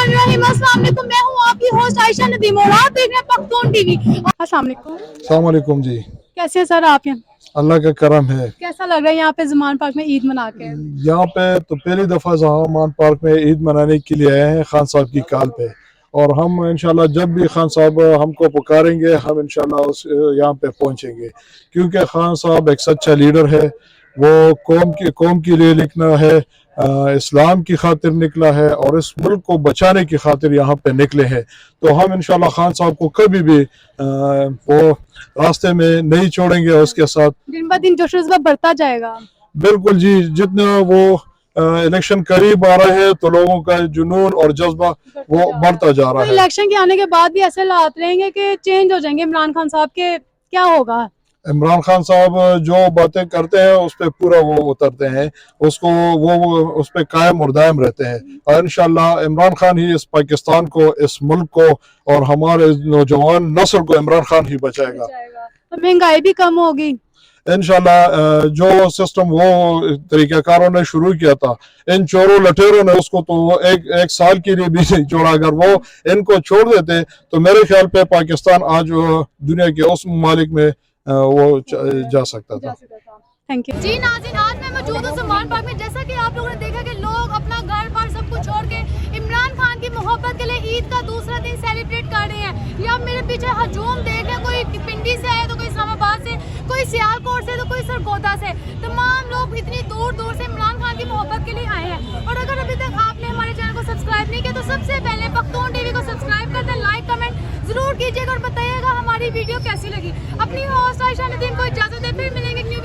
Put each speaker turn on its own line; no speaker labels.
बिस्मिल्लाहिर्रहमानिर्रहीम। अस्सलाम वालेकुम, मैं हूँ आपकी होस्ट आयशा नदीम और आप देख रहे हैं पख्तून टीवी। अस्सलाम वालेकुम।
अस्सलाम वालेकुम जी।
कैसे हैं सर आप? यहाँ
अल्लाह का करम है।
कैसा लग रहा है यहाँ पे ज़मान पार्क में ईद मना के?
यहाँ पे तो पहली दफ़ा ज़मान पार्क में ईद मनाने के लिए आए हैं खान साहब की कॉल पे, और हम इंशाल्लाह जब भी खान साहब हमको पुकारेंगे हम इंशाल्लाह उस यहाँ पे पहुँचेंगे, क्योंकि खान साहब एक सच्चा लीडर है। वो कौम के लिए लिखना है, इस्लाम की खातिर निकला है और इस मुल्क को बचाने की खातिर यहाँ पे निकले हैं। तो हम इंशाल्लाह खान साहब को कभी भी वो रास्ते में नहीं छोड़ेंगे। उसके साथ
दिन ब दिन जोश जज्बा बढ़ता जाएगा।
बिल्कुल जी, जितना वो इलेक्शन करीब आ रहे हैं तो लोगों का जुनून और जज्बा वो बढ़ता जा रहा
तो
है।
इलेक्शन के आने के बाद भी ऐसे हालात रहेंगे कि चेंज हो जाएंगे इमरान खान साहब के, क्या होगा?
इमरान खान साहब जो बातें करते हैं उस पे पूरा वो उतरते हैं, उसको वो उस पे कायम और दायम रहते हैं, और इंशाल्लाह इमरान खान ही इस पाकिस्तान को, इस मुल्क को और हमारे नौजवान नस्ल को इमरान खान ही बचाएगा।
तो महंगाई भी कम होगी
इंशाल्लाह। जो सिस्टम वो तरीक़ाकारों ने शुरू किया था, इन चोरों लटेरों ने उसको तो एक साल के लिए भी नहीं छोड़ा। अगर वो इनको छोड़ देते तो मेरे ख्याल पे पाकिस्तान आज दुनिया के उस ममालिक में वो जा सकता था।
थैंक यू जी। नाज़रीन, आज मैं मौजूद हूँ ज़मान पार्क में। जैसा कि आप लोगों ने देखा कि लोग अपना घर बार सब कुछ छोड़ के इमरान खान की मोहब्बत के लिए ईद का दूसरा दिन सेलिब्रेट कर रहे हैं। ये आप मेरे पीछे हजूम देख रहे हैं, कोई पिंडी से है तो कोई इस्लामाबाद से, कोई सियालकोट से तो कोई सरगोदा से। तमाम लोग इतनी दूर दूर से इमरान खान की मोहब्बत के लिए आए हैं। और अगर अभी तक आपने हमारे चैनल को सब्सक्राइब नहीं किया तो सबसे पहले पख्तून टीवी को सब्सक्राइब कर दें, लाइक कमेंट जरूर कीजिएगा और बताइएगा हमारी वीडियो कैसी लगी। अपनी होस्ट आयशा नदीम को इजाजत दे, फिर मिलेंगे न्यू